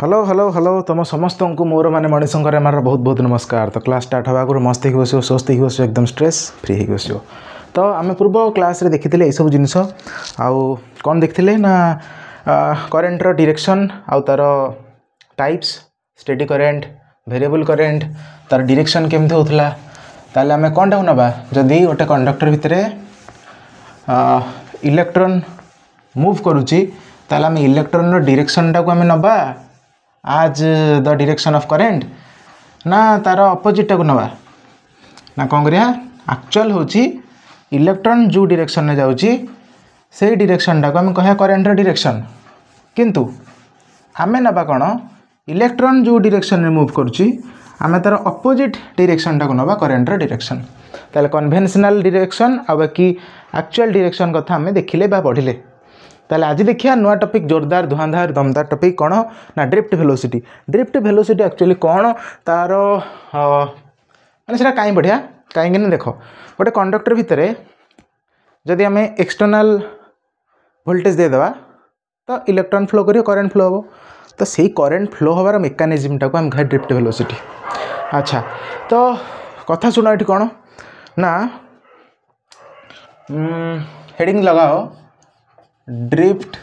Hello hello hello तुम समस्त को मोर माने मणिशंकर एम बहुत बहुत नमस्कार। तो क्लास स्टार्ट हवा आगुरी मस्त ही बस स्वस्थ ही बस एकदम स्ट्रेस फ्री ही बस। तो आम पूर्व क्लास रे देखी ये सब जिनस आउ कौन देखते ना करेन्ट डायरेक्शन आउ तार types steady current variable current तार डायरेक्शन केमती होता ताले आम कौन टाक नवा जदि गोटे कंडक्टर भितर इलेक्ट्रॉन मूव करुच्ची ताले आम इलेक्ट्रॉन डायरेक्शन टाक आम नवा आज द डायरेक्शन ऑफ करेंट ना तार अपोजिट टाक नवा ना कौन करिया एक्चुअल होची इलेक्ट्रॉन जो डायरेक्शन में जाउची से डायरेक्शन टाक आम कहिया करेंट डायरेक्शन किंतु आम नवा कौन इलेक्ट्रॉन जो डायरेक्शन में मूव करुच्ची आम तार अपोजिट डायरेक्शन टाक नवा करेंट डायरेक्शन। ताले कन्वेंशनल डायरेक्शन आ बाकी एक्चुअल डायरेक्शन कथा आम देखिले बा पढ़िले। ताले आज देखिया नुआ टॉपिक जोरदार धुआंधार दमदार टॉपिक कौन ना drift velocity. Drift velocity actually कौन तार माने सेटा काई बढ़िया कहीं देख गोटे कंडक्टर भितर जदि आम एक्सटर्नाल वोल्टेज देदेवा तो इलेक्ट्रॉन फ्लो करियो करेंट फ्लो हम तो सही करेंट फ्लो हबार मेकानिज्म टाक आम कहे ड्रिफ्ट वेलोसिटी। अच्छा तो कथा शुण ये कौन ना हेडिंग लगाओ ड्रिफ्ट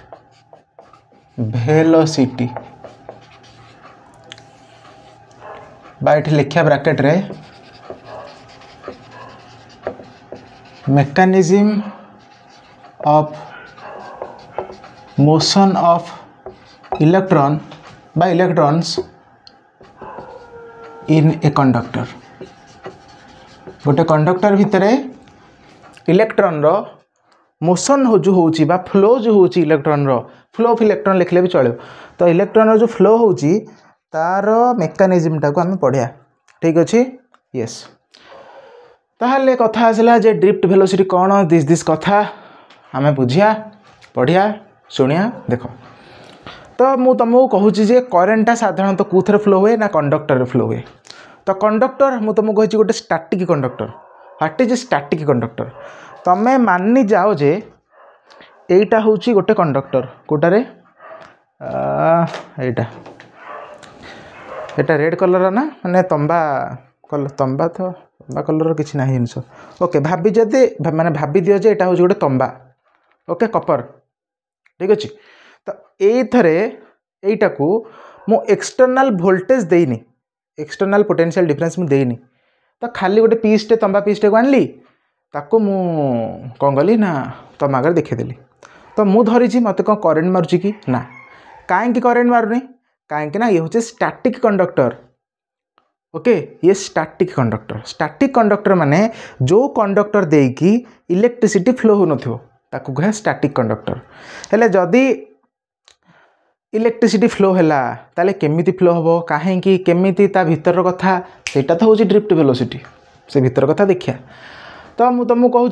वेलोसिटी बाइट लिखा ब्रैकेट रे mechanism of motion of electron by electrons in a conductor. गोटे कंडक्टर भितर इलेक्ट्रॉन रो मोशन हो जो होची बा फ्लो जो होची इलेक्ट्रॉन रो फ्लो ऑफ इलेक्ट्रॉन लिखले भी चलो। तो इलेक्ट्रॉन रो जो फ्लो होची तार मेकानिज्म टाको आम पढ़िया ठीक अच्छे यस। ताहले कथा आसला जे ड्रिफ्ट वेलोसिटी कौन दिस कथा आम बुझिया पढ़िया शुणिया देख। तो मु तुमको कहूँ जे करेन्टा साधारणतः कौन फ्लो हुए ना कंडक्टर फ्लो हुए। तो कंडक्टर मु तुमको कही गोटे static conductor what is static conductor तमें मानि जाओ जे एटा हूँ गोटे कंडक्टर कोटारे एटा एटा रेड कलर ना माने तंबा कलर तंबा तो तंबा कलर किसी ना जिनस ओके भाभी जदि माने भाभी दियो जे एटा हूँ गोटे तंबा ओके कपर ठीक अच्छे। तो यहीटा को मु एक्सटर्नाल वोल्टेज देनी एक्सटर्नाल पोटेंशियल डिफरेंस मुझे देनी तो खाली गोटे पीसटे तंबा पीसटे को आनली ताको मु कौन कली ना तुम आगे देखीदेली। तो मु धरी मत कौन करेन्ट मारुची कि ना कहीं करेन्ट मारूनी कहीं ये हूँ स्टैटिक कंडक्टर ओके ये स्टैटिक कंडक्टर माने जो कंडक्टर देकी इलेक्ट्रिसिटी फ्लो हो नथिबो ताको कहे स्टैटिक कंडक्टर। हेले जदि इलेक्ट्रिसिटी फ्लो हैला ताले केमिति फ्लो हम कहीं केमिति ता भीतर कथा सेटा तो हूँ ड्रिफ्ट वेलोसिटी से भीतर कथा देखिया। तो मु तुमको कहूँ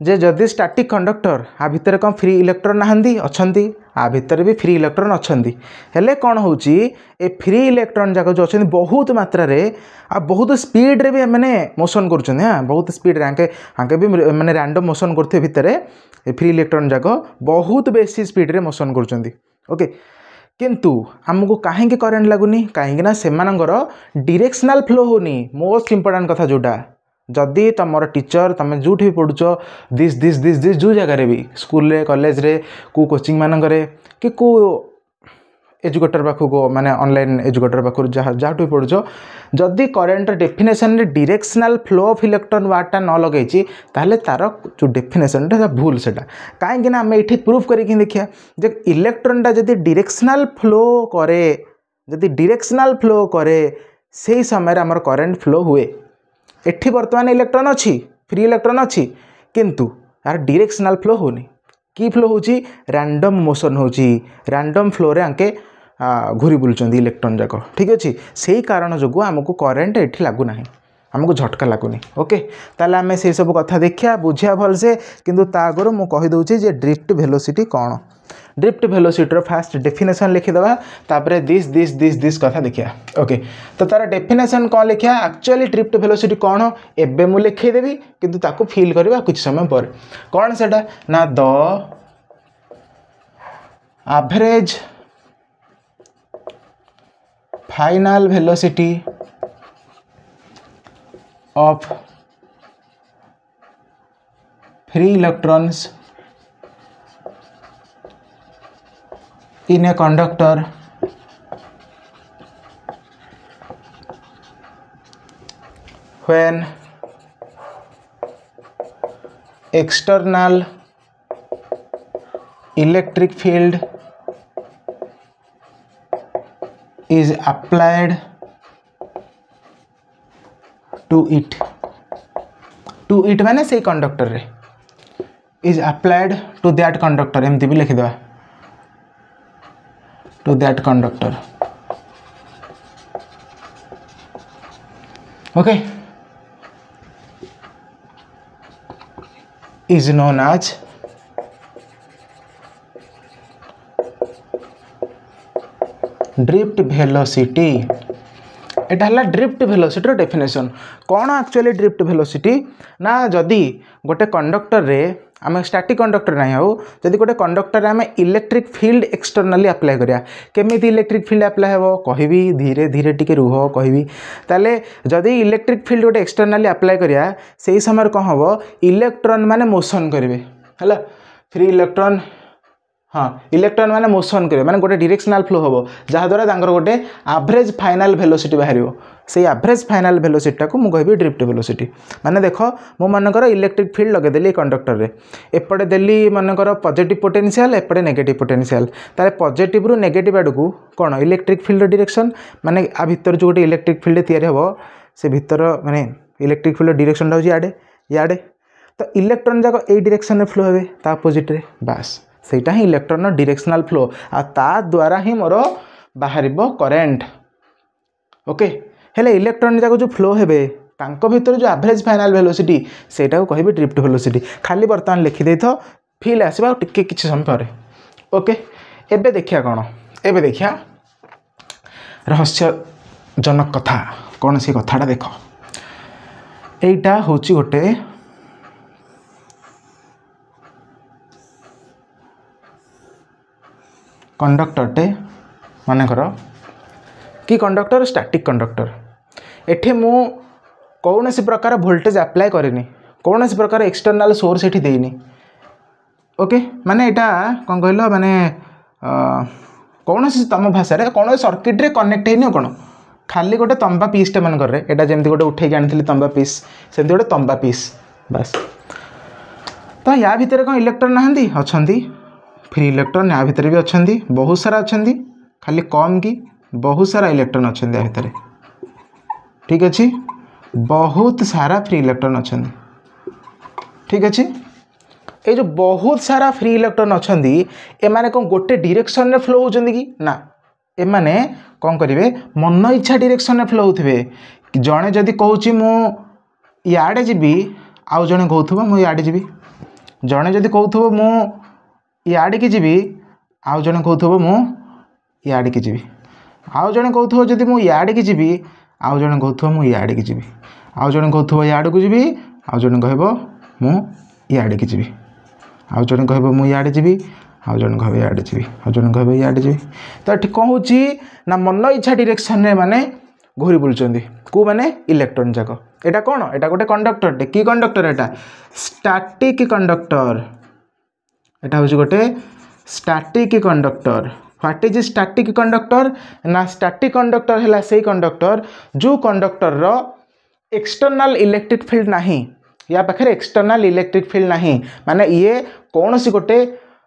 जे जदि स्टैटिक कंडक्टर आ भितर कौन फ्री इलेक्ट्रॉन नहांती अच्छी आ भितर भी फ्री इलेक्ट्रॉन अच्छी हेले कौन हो फ्री इलेक्ट्रॉन जाक जो अच्छे बहुत मात्रा रे आ बहुत स्पीड रे भी मैंने मोशन कर बहुत स्पीड आंके आंके भी मैंने रैंडम मोशन करते भितर फ्री इलेक्ट्रॉन जाक बहुत बेसी स्पीड रे मोशन कर ओके किंतु आमको कहीं करेन्ट लगुनि कहीं डायरेक्शनल फ्लो होनी मोस्ट इंपोर्टेंट कथा जोटा जदि तुम टीचर तुम जो भी पढ़ुच दिस दिस दिस दिस जो जगार भी स्कूल रे कॉलेज रे को कोचिंग मानक कि को एजुकेटर पाखक माने ऑनलाइन एजुकेटर पाखक जहाँ भी पढ़ुच जदि करेन्ट डेफिनेशन रे डायरेक्शनल फ्लो ऑफ इलेक्ट्रॉन वार्डटा न लगे ताहले तार जो डेफिनेशन भूल सेटा कहीं आम ये प्रूफ करके देखिए जे इलेक्ट्रॉनटा जदि डायरेक्शनल फ्लो करे से समय आमर करेन्ट फ्लो हुए। एठी वर्तमान इलेक्ट्रॉन अच्छी फ्री इलेक्ट्रॉन अच्छी किंतु यार डायरेक्शनल फ्लो होनी की फ्लो होची रैंडम मोशन होची रैंडम फ्लो रे आंके घूरी बुलुचंद इलेक्ट्रॉन जाक ठीक अच्छे से कारण जो आमको करेन्ट एठी लागुना आमको झटका लगुनि ओके। ताले आमे से सब कथा देखिया बुझिया भलसे किंतु ता आगर मु कहि दउची जे ड्रिफ्ट वेलोसिटी कौन ड्रिफ्ट वेलोसिटी फास्ट डेफिनेशन लिखिदेवा तापरे दिस दिस दिस दिस कथा देखिया ओके। तो तार डेफिनेशन कौन लिखिया एक्चुअली ड्रिफ्ट वेलोसिटी कौन एबे मु लिखिदेवी किंतु ताको फील करबा कुछ समय पर कौन सेटा ना the average final velocity of free electrons in a conductor when external electric field is applied to it माने से कंडक्टर रे is applied to that conductor एमती भी लिखिदेवा to that conductor okay is known as drift velocity एटा हला drift velocity definition कौन actually drift velocity ना जदि गोटे कंडक्टर रे आम स्टैटिक कंडक्टर ना हो जदि गोटे कंडक्टर आम इलेक्ट्रिक फील्ड एक्सटर्नाली अप्लाई करिया केमिति इलेक्ट्रिक फील्ड अप्लाई हेबो कहबी धीरे धीरे टिके रुह कहबी ताले जदि इलेक्ट्रिक फील्ड गोटे एक्सटर्नाली अप्लाई करिया सेही समय कौन हेबो इलेक्ट्रॉन माने मोशन करिवे हला फ्री इलेक्ट्रॉन हाँ इलेक्ट्रॉन माने मोशन करेंगे माने गोटे डायरेक्शनल फ्लो हम जहाद्वारा गोटे एवरेज फाइनल वेलोसिटी बाहर से एवरेज फाइनल वेलोसिटी को मुझे ड्रिफ्ट वेलोसिटी माने देख मो मनकर इलेक्ट्रिक फील्ड लगेदेली कंडक्टर रे एपटे देली मनकर पॉजिटिव पोटेंशियल एपटे नेगेटिव पोटेंशियल ताले पॉजिटिव रु नेगेटिव आड़ को कौन इलेक्ट्रिक फील्ड डायरेक्शन माने आ भितर जो गोटे इलेक्ट्रिक फील्ड तैयारी हम से भितर माने इलेक्ट्रिक फील्ड डायरेक्शन हो इयाड़े तो इलेक्ट्रॉन जाक ए डायरेक्शन में फ्लो हे ता अपोजिट रे बास सेटा ही इलेक्ट्रॉन डायरेक्शनल फ्लो आ ता द्वारा ही मोर बाहर करेन्ट ओके हेले इलेक्ट्रॉन जाक जो फ्लो हेबे तांको भितर जो एवरेज फाइनल वेलोसिटी सेटा को कहबे ड्रिफ्ट वेलोसिटी खाली बर्तमान लिखि देथो फील आसीबा टिके किछि समय पर ओके एबे देखिया कोन एबे देखिया रहस्यजनक कथा कौन सी कथाटा देख एटा होची गोटे कंडक्टरटे मानकर कि कंडक्टर स्टैटिक कंडक्टर एठे मु कौन सी प्रकार वोल्टेज अप्लाई करेनी कौन सी प्रकार एक्सटर्नल सोर्स एठी देनी ओके माने एटा कौन कहल माने कौन सी तुम भाषा रे कौन सर्किट रे कनेक्ट हेनी कौन खाली गोटे तंबा पीसटे मन करे एटा जेमती गोटे उठे आनी तंबा पीस सेमती गोटे तंबा पीस बस तो या भितर कौन इलेक्ट्रॉन नहांती अच्छी फ्री इलेक्ट्रॉन या भितर भी अच्छा बहुत सारा अच्छा खाली कम कि बहुत सारा इलेक्ट्रॉन अच्छा या भितर ठीक अच्छे बहुत सारा फ्री इलेक्ट्रॉन अच्छा ठीक अच्छे ये जो बहुत सारा फ्री इलेक्ट्रॉन अच्छा एमाने कौन गोटे डायरेक्शन रे फ्लो होचंदी कि ना एमाने कौन करेंगे मन इच्छा डायरेक्शन रे फ्लो होते जड़े जदि कहूँ मु इयाड़े जीवी आउ जड़े कहूब मु इयाड़े जीवी जड़े जदि कहूब मु इयाड़े की जीवी आउ जड़े कहूब मु इयाड़े की जीवी आउ जड़े कहूब जदि मु इयाड़े की जीवी आउ जड़े कहूब मु इयाड़े की जीवी आउ जड़े कहूब इयाड़े को जीवी आउ जड़े कहब मु इयाड़े की जीवी आउ जड़े कहब मु इयाड़े जीवी आउ जड़े कहब इयाड़े जीवी आउ जड़े कहब इयाड़े जीवी तो ये कौन हो ना मन इच्छा डायरेक्शन रे माने घूरी बुलुचंदी को माने इलेक्ट्रॉन जाक एटा कौन एटा गोटे कंडक्टर की कंडक्टर एटा स्टैटिक कंडक्टर एटा हूँ गोटे static conductor what is static conductor ना स्टैटिक कंडक्टर है से कंडक्टर जो कंडक्टर रो एक्सटर्नल इलेक्ट्रिक फील्ड नहीं या पाखे एक्सटर्नल इलेक्ट्रिक फील्ड नहीं माने ये कौन सी गोटे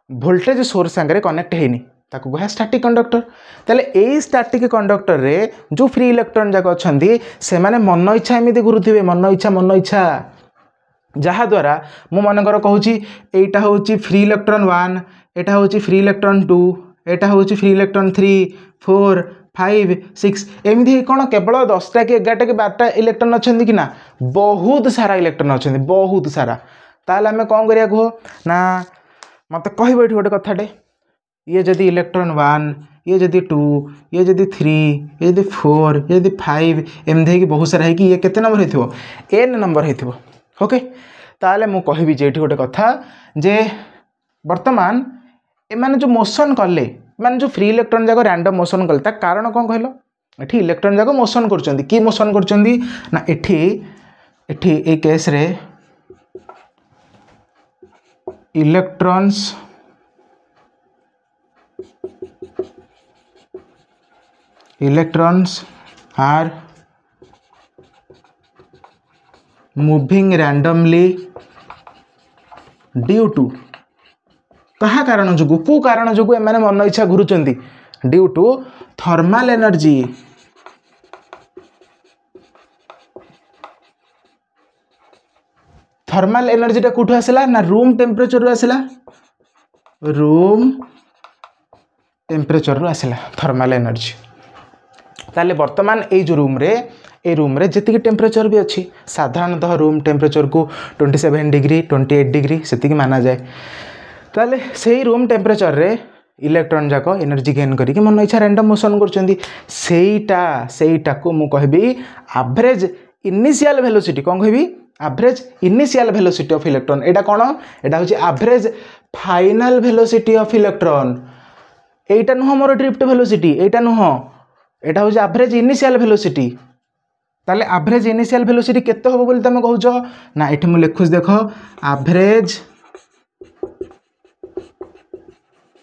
वोल्टेज सोर्स संगे कनेक्ट है ताको कह स्टैटिक कंडक्टर ताले ए स्टैटिक कंडक्टर रे जो फ्री इलेक्ट्रॉन जाक अच्छा से माने मन इच्छा एमती घुरुवे मन इच्छा जहाद्वारा मु मनकर कहूँ एटा हूँ फ्री इलेक्ट्रॉन 1 एटा हूँ फ्री इलेक्ट्रॉन 2 एटा हूँ फ्री इलेक्ट्रॉन 3 4 5 6 एमती कौन केवल 10टा कि 11टा कि 12टा इलेक्ट्रॉन अच्छा कि ना बहुत सारा इलेक्ट्रॉन अच्छा बहुत सारा ताले आम कौन करिया कह ना मत कह गोटे कथाटे ये जदि इलेक्ट्रॉन 1 ये जदि 2 ये जदि 3 ये जदि 4 ये जदि 5 एमती बहुत सारा है कि ये केते नंबर हो n नंबर हो ओके ताले मु कहबी जे गोटे कथा जे वर्तमान एमाने जो मोशन कले माने जो फ्री इलेक्ट्रॉन जाक रैंडम मोशन कले ता कारण कौन कहल एठी इलेक्ट्रॉन जाको मोशन करचंदी की मोशन करचंदी ना एठी एठी ए केस रे electrons are moving randomly due to कहा कारण जो को कारण जो एम मन इच्छा घुरुचंदी due to thermal energy thermal energy टा कोठु आसला ना रूम टेम्परेचर रो आसला रूम टेम्परेचर रो आसला थर्मल एनर्जी ताले वर्तमान ए जो रूम रे जितकी टेम्परेचर भी अच्छी साधारणतः रूम टेम्परेचर को 27 डिग्री 28 डिग्री से माना जाए ताले से रूम टेम्परेचर रे इलेक्ट्रॉन जाक एनर्जी गेन करके मन इच्छा रैंडम मोशन करटा को मु कहबी एवरेज इनिशियल वेलोसिटी कौन कहबी average initial velocity of electron एटा कौन एटा होची average final velocity of electron एटा नुह मोर ड्रिफ्ट वेलोसिटी एटा नुह एटा होची एवरेज इनिशियल वेलोसिटी ताले एवरेज इनिशियल वेलोसिटी केते होबो बोली तमे कहउछो ना एठी मु लिखुस देखो average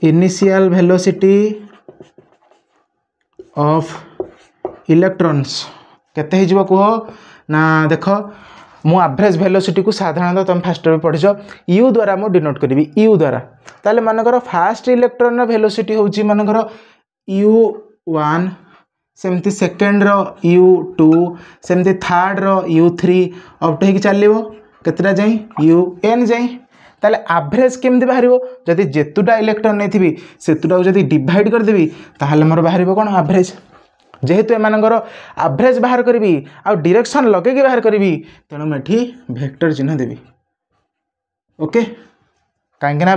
initial velocity of electrons केते हिजबो कहो ना देखो मु एवरेज वेलोसिटी को साधारणतः तुम फास्ट में पढ़िछ यू द्वारा मु डिनोट करी यू द्वारा ताले मानकर फास्ट इलेक्ट्रॉन वेलोसिटी होची मानकर u1 सेमती सेकेंड रो u2 सेमती third row u3 up to चलो केतटा जाई un जाई ताले एवरेज केमती बाहर जदि जेतुटा इलेक्ट्रॉन नहीं थी सेतुटा जदि डिवाइड करदेवी ताहले मोर बाहर कौन एवरेज जेहेतु एमानकर एवरेज बाहर करी आ डायरेक्शन लगे बाहर करी तेणु मुझे वेक्टर चिन्ह देवी ओके कहीं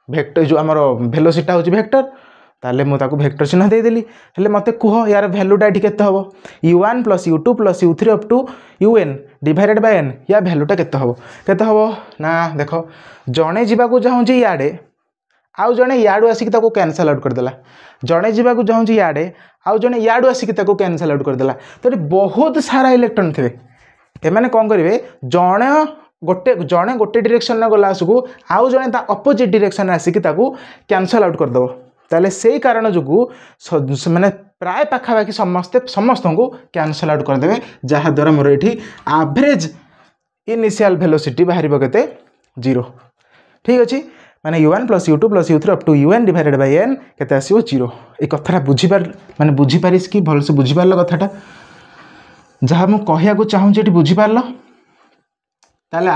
वेक्टर जो आमर वेलोसिटी हूँ वेक्टर ताले मुझे वेक्टर चिन्ह देदेली हेले मते कुह यार भैल्यूटा ये केते हम u1 plus u2 plus u3 up to un divided by n या भैल्यूटा केते हम ना देख जड़े जावाक चाहूँगी इे आउ जड़े इू आसिक कैनसल आउट करदेला जड़े जावाक चाहूँगी इे आउ जड़े इू आसिक कैनसल आउट करदेला तो बहुत सारा इलेक्ट्रॉन थे एमाने कौन करेंगे जड़े गोटे डायरेक्शन गला आसकू आउ जड़े अपोजिट डायरेक्शन आसिक कैनसल आउट करदेव ताले से कारण जो मैंने प्राय पाखापाखि समस्त को कैनसल आउट करदे जहाँ द्वारा मोर ये एवरेज इनिशियल वेलोसिटी बाहर के 0 ठीक अच्छे माने u1 plus u2 plus u3 up to un divided by n केते आसीबो 0 ए कथाटा बुझीपार माने बुझीपारिस कि भल से बुझीपारल कथाटा जहाँ मु कहया को चाहूँ ये बुझीपारल ताले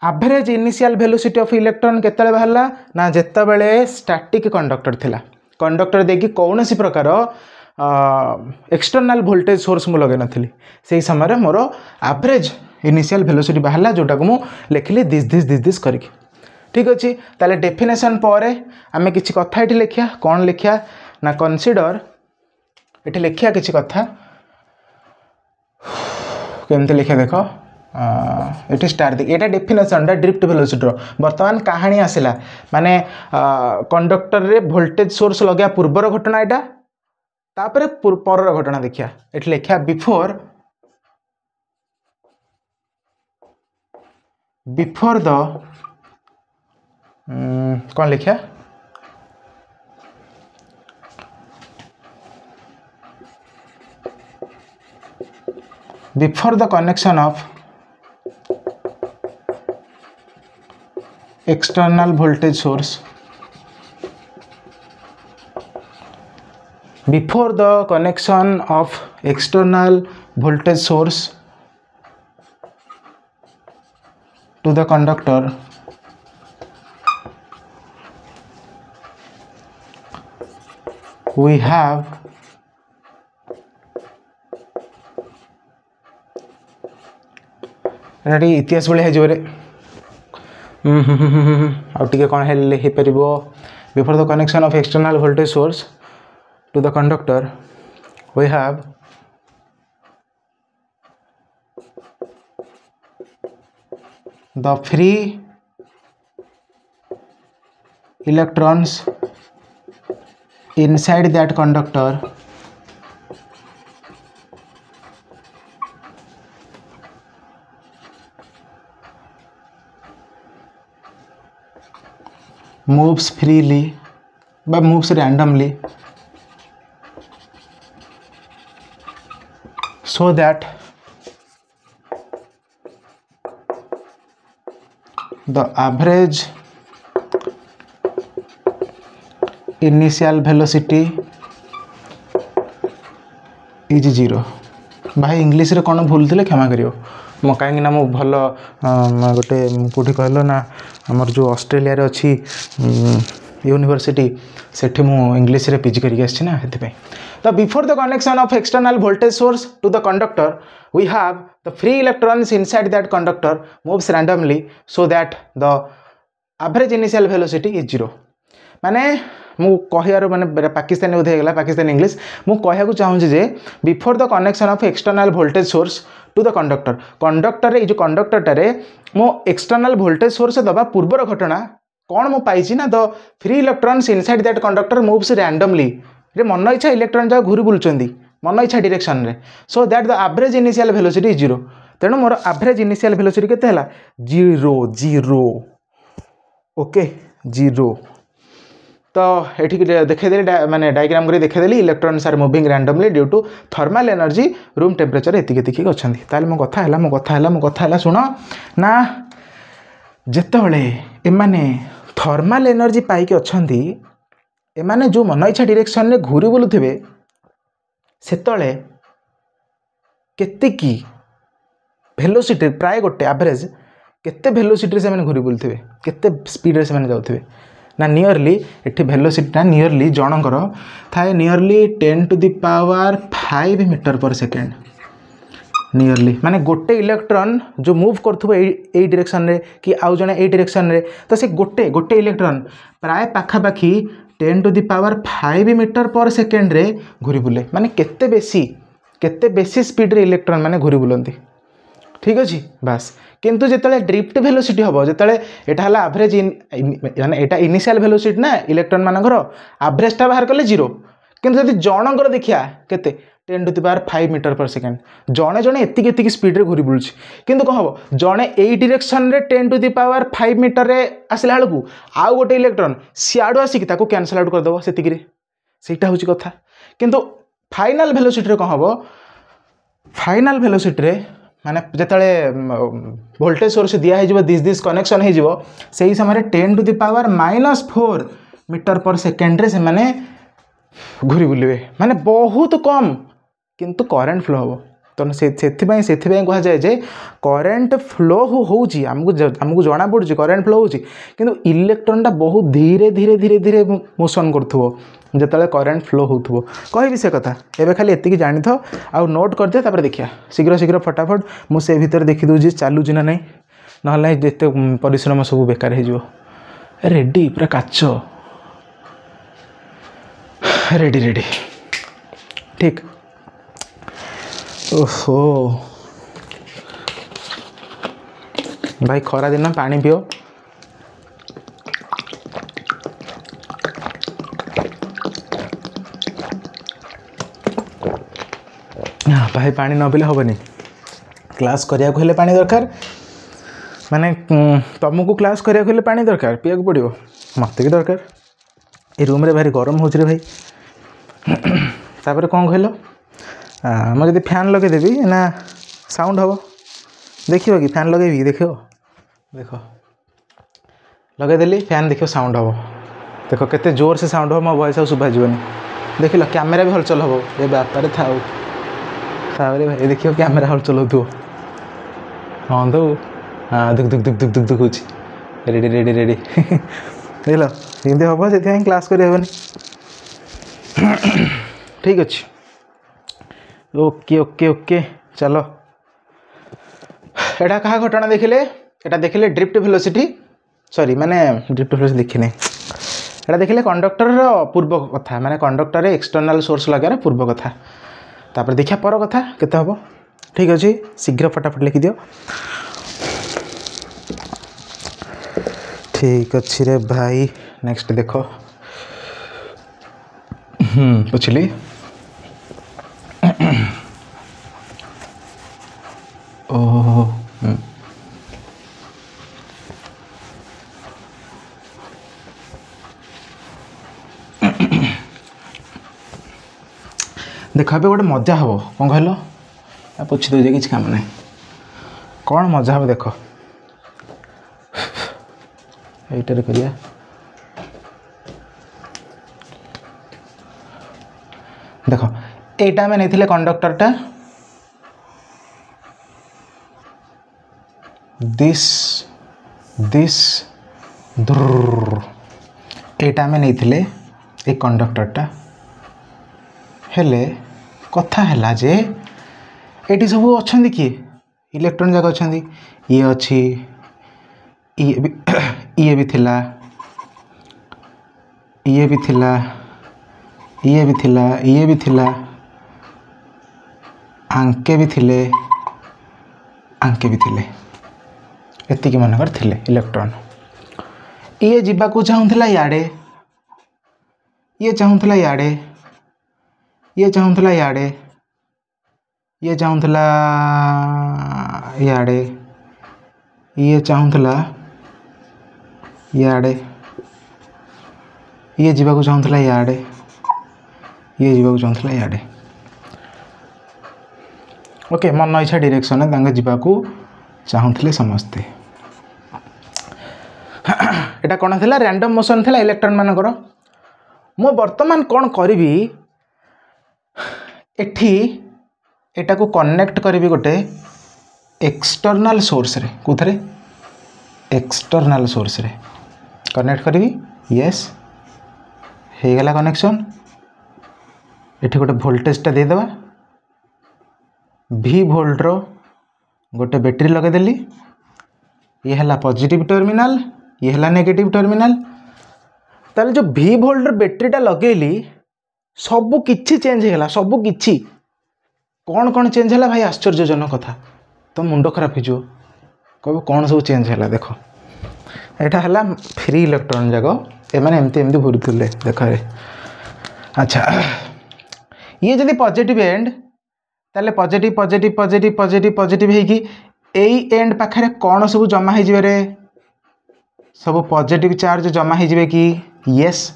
average initial velocity of electron केतले बाहरला ना जेतबेले स्टैटिक कंडक्टर थिला कंडक्टर देखि कौनसी प्रकार एक्सटर्नल वोल्टेज सोर्स मु लगे नथिली से समय मोर एवरेज इनिशियल वेलोसिटी बाहरला जोटा को मु लिखली दिस करके ठीक अच्छे ताले डेफिनेशन पर आमे किछि कथा एठी लिखिया कौन लिखिया ना कंसीडर एठी लिखिया किछि कथा केमते लिखिया देखो ये स्टार देख ये डेफिनेशन ड्रिफ्ट वेलोसिटी बर्तमान कहानी आसला माने कंडक्टर रे वोल्टेज सोर्स लगे पूर्वर घटना यहाँ तापर पर घटना देखिया ये लिखा बिफोर द कौन लिखा before the connection of external voltage source before the connection of external voltage source to the conductor we have इतिहास भाई है आउटे कौन है पार before the connection of external voltage source to the conductor we have the free electrons inside that conductor moves freely but moves randomly so that the average initial velocity is 0। भाई English रे कौन भूल थे क्षमा करियो मो कहीं ना मो भल गोटे कौटी कहल ना आमर जो ऑस्ट्रेलिया रे अच्छी यूनिवर्सिटी सेठी मु इंग्लिश रे पीजी करके आछि ना हेतु तो before the connection of external voltage source to the conductor we have the free electrons inside that conductor moves randomly so that the average initial velocity is 0। माने मु कहियार माने पाकिस्तानी बोध होगा पाकिस्तानी इंग्लिश मु कहया चाहूँगी जे before the connection of external voltage source to the conductor जो कंडक्टर मो एक्सटर्नल वोल्टेज सोर्स दबा पूर्वर घटना कौन मु पाई ना the free electrons inside that conductor moves randomly रे मन इच्छा इलेक्ट्रॉन जा घूरी बुलुचंदी मन इच्छा डायरेक्शन रे सो that the average initial velocity is 0। तेणु मोर एवरेज इनिशियल वेलोसिटी केते हला 0 ओके 0। तो ये देखेदेली माने डायग्राम कर देखेदेली electrons are moving randomly due to thermal energy room temperature एतिक अच्छी ताले मो कथा है शुण ना जेतबले एमाने थर्मल एनर्जी पाइक अच्छी एमाने जो मन इच्छा डायरेक्शन रे घूरी बुलुथिबे सेतले केतिकी वेलोसिटी प्राय गोटे एवरेज केते वेलोसिटी से घूरी बुलुथिबे केते स्पीड रे से जाउथिबे ना नियरली एठी वेलोसिटी नियरली जनकर थाए nearly 10 to the power 5 metre per second nearly माने गोटे इलेक्ट्रॉन जो मूव करथबो ए डायरेक्शन रे कि आउ जने ए डायरेक्शन रे तो से गोटे इलेक्ट्रॉन प्राय पाखा पाखी 10 to the power 5 metre per second रे घूरी बुले माने केते बेसी स्पीड रे इलेक्ट्रॉन माने घूरी बुलंती ठीक अच्छे बास किंतु जिते ड्रिफ्ट वेलोसिटी हम जो एटा हला एवरेज माने एटा इनिशियल वेलोसिटी ना इलेक्ट्रॉन मानकर एवरेजटा बाहर कले 0 किंतु जदि जनकर देखिया केते 10 to the power 5 metre per second जड़े जड़े एतिक स्पीड रे घूरी बुलुछि किंतु कौन हम जड़े ए डायरेक्शन रे 10 टू द पावर 5 मीटर रे आसला बेलू आउ गोटे इलेक्ट्रॉन सियाड़ू आसिक कैंसल आउट करदेव सेटा हूँ कथा किंतु फाइनाल वेलोसिटी रे कौन हम फाइनाल वेलोसिटी रे माने जिते वोल्टेज सोर्स दिया है दिस कनेक्शन हो से समय 10 to the power -4 metre per second रे से माने घूरी बुलिवे माने बहुत कम किंतु करेंट फ्लो हम तो से कह जाए जे करेंट फ्लो होउची हमको जना पड़ुची करेंट फ्लो होउची किंतु इलेक्ट्रॉनटा बहुत धीरे धीरे धीरे धीरे मोशन करथुवो जिते करेंट फ्लो होथुवो कहबी से कथा एबे खाली एतिकी जानि थो आ नोट कर दे तापर देखिया शीघ्र फटाफट मु से भीतर देखि दूजी चालुची ना नहीं नहले जेते परिश्रम सब बेकार हे जिवो रेडी पूरा काच रेडी ठीक ओहो भाई खरा दिन पानी पियो भाई पानी न पीले हेनी क्लास करिया को हेले पानी दरकार माने तुमको क्लास करिया को हेले पानी दरकार पिया को पड़ो मत भी दरकार ये रूम रे भारी गरम हो भाई तापर कौन कहल मैं जब फैन लगेदेवी ना साउंड हम देखियो कि फैन लगे देखियो देख लगेदेली फैन देखियो साउंड हम देख केते जोर से साउंड हो मो वॉइस शुभा जीवनी देख लो कैमेरा भी हलचल हम ये बापारे थाऊ भाई देखियो कैमेरा हलचल हो हाँ तो हाँ दुख दुख दुख दुख दुख दुख हो रेडी रेडी रेडी देख लो इमती हम से क्लास कर ठीक अच्छे ओके ओके ओके चलो एटा कहा घटना देखिले एटा देखिले ड्रिफ्ट वेलोसिटी सॉरी माने ड्रिफ्ट वेलोसिटी देखिने एटा देखिले कंडक्टर पूर्व कथा माने कंडक्टर एक्सटर्नल सोर्स लगार पूर्व कथा तापर देखिया पर कथा केते हबो ठीक अच्छे शीघ्र फटाफट लिखि दियो ठीक अच्छे रे भाई नेक्स्ट देखो पूछली ओह देख ए गोटे मजा हम कौन कहल पोछि दे कि काम ना कौन मजा हम देख यहीटर करिया देख एटा आम नहीं कंडक्टरटा दिस एटा आम नहीं ए कंडक्टरटा हेले कथा है जे ये सब अच्छा किए इलेक्ट्रॉन जाक अच्छा ये अच्छी ये भी थिला ये भी थिला ये भी थिला ये भी थिला आंके भी थिले आंके भी थिले एतिकी मनकर थिले इलेक्ट्रॉन ये जीवा को चाहूला याडे ये चाहूला याडे ये चाहूला याडे ये चाहूला याडे ये चाहूला याडे ये जीवा को चाहूला याडे ये जीवा को चाहूला याडे ओके मन इच्छा डायरेक्शन तांगे जीवा को चाहूले समस्ते एटा कौन थिला रैंडम मोशन थिला इलेक्ट्रॉन मानकर मो वर्तमान कौन करी एठी एटा को कनेक्ट करी गोटे एक्सटर्नल सोर्स रे कुथरे एक्सटर्नल सोर्स रे कनेक्ट करी यस हे गला कनेक्शन एठी गोटे वोल्टेज टा दे देबा V वोल्ट रो गोटे बैटरी लगे देली ये हला पॉजिटिव टर्मिनल ये हला नेगेटिव टर्मिनल ताले जो V वोल्ट बैटरी टा लगेली सबु किछि चेंज हेला सबु किछि कौन कौन चेंज है भाई आश्चर्यजनक कथा तो मुंड खराब हो कह कौन सब चेंज है देख यहाँ है फ्री इलेक्ट्रॉन जाक एमने एमती एमती घूरुले देख रे अच्छा ये जदि पॉजिटिव एंड ताले positive positive positive positive positive है एई एंड पाखे कौन सब जमा हो सब पॉजिटिव चार्ज जमा हो कि यस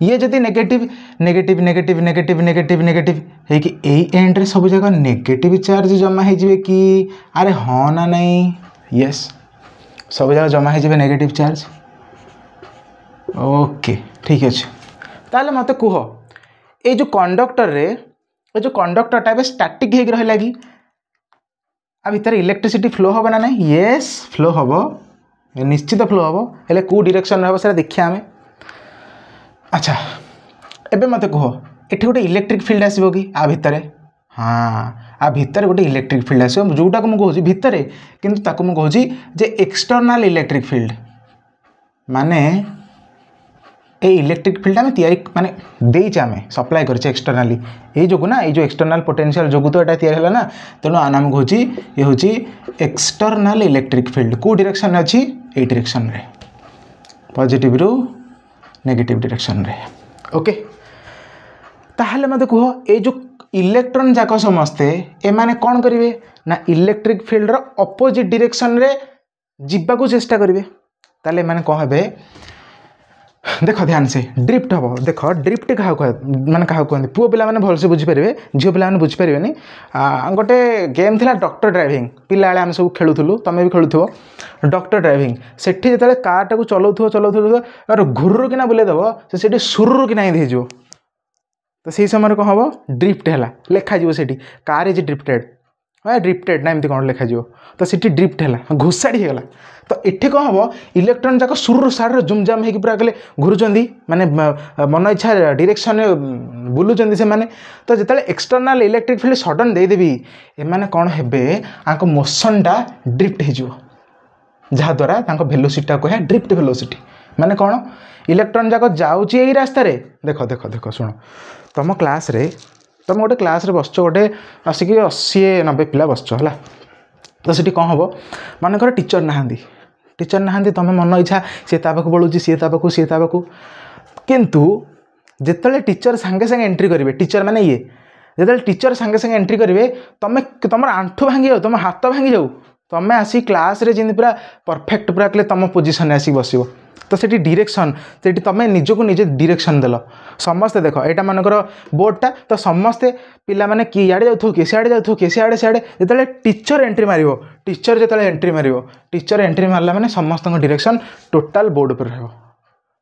ये जदि negative negative negative negative negative negative है कि एई एंड रे सब जगह नेगेटिव चार्ज जमा हो कि अरे हाँ ना नहीं यस सब जगह जमा हो नेगेटिव चार्ज ओके ठीक अच्छे ताले मत कह ये जो कंडक्टर रे ये जो कंडक्टरटा ए स्टैटिक हो रहा कि आ भितर इलेक्ट्रिसिटी फ्लो हम ना नहीं यस फ्लो हम निश्चित फ्लो हम हेले कौ डायरेक्शन हम से देखिए आम अच्छा एबे मत कह ये गोटे इलेक्ट्रिक फील्ड आसो कि आ भितर हाँ आ भितर गोटे इलेक्ट्रिक फील्ड आसो जोटा को मुझे भितर किंतु ताको मु कहूँ जे एक्सटर्नल इलेक्ट्रिक फील्ड माने ए इलेक्ट्रिक फील्ड आम तैयारी माने देइछे आम सप्लाई करछे एक्सटर्नली ये जो ना ये जो एक्सटर्नल पोटेंशियल जो तो यहाँ तैयारी है ना तेणु आ नाम कहूँ ये हूँ एक्सटर्नल इलेक्ट्रिक फील्ड कौ डायरेक्शन अच्छी ये डायरेक्शन रे पॉजिटिव रु नेगेटिव डायरेक्शन रे ओके ताहले मत कह ये जो इलेक्ट्रॉन जाक समस्ते एमाने कौन करेंगे ना इलेक्ट्रिक फील्ड रो अपोजिट डायरेक्शन रे जीवा को चेष्टा करेंगे ताले माने कौन हे देख ध्यान से ड्रिफ्ट हम देख ड्रिफ्ट क्या माने क्या कहते पुओ पिला माने भलसे बुझीपारे झील पिला माने बुझीपारे गोटे गेम थिला डॉक्टर ड्राइविंग पिला आम सब खेलुलु तुम भी खेलुव डॉक्टर ड्राइविंग सेठी जो कार टाक चलाऊ और घुर्रु किना बुलेदेव से सुरु किना हो तो सही समय कौन हम ड्रिफ्ट है लिखाଯିव से कार इज ड्रिफ्टेड ड्रिफ्टेड ना एमती कौन लिखाଯିव तो सीटी ड्रिफ्ट है घुसाड़ी होगा तो ये कौन हम इलेक्ट्रॉन जाक सुरु साढ़े जुमजाम हो पूरा कले घुरुंच माने मन इच्छा डायरेक्शन बुलूँ से माने तो जिते एक्सटर्नल इलेक्ट्रिक फील्ड सडन देदेवी एमाने कौन हेबे आंको मोशनटा ड्रिफ्ट हो जहाद्वारा भेलोसिटी कह ड्रिफ्ट भेलोसिटी माने कौन इलेक्ट्रॉन जाक जाऊँगी यही रास्तार देख देख देख शुण तुम क्लास रे तुम गोटे क्लास रे बसच गोटे आसिक 80-90 पिला बसच है तो सीटी कौन हम मानकर टीचर ना तुम मन इच्छा सी पाक पलूँ सी पाक सी पाक किंतु जिते टीचर सांगे सांगे एंट्री करेंगे टीचर माने ये जो टीचर सांगे सांगे एंट्री करेंगे तुम तुम आंठू भांगी जाऊ तुम हाथ भांगी जाऊ तुम आसी क्लास रे जिन पूरा परफेक्ट पूरा कले तुम पोजिशन आसिक बस तो सेठी डिरेक्शन से तुम निजक निजे डिरेक्शन देल समस्ते देख यहाँ मनकर बोर्डटा तो समस्ते पिला माने कि इे जाऊ किए सियाड़े जाऊ किए सियाड़े सियाड़े जो टीचर एंट्री मार टीचर जो एंट्री मार टीचर एंट्री मारला माने समस्त डिरेक्शन टोटाल बोर्ड पर रहा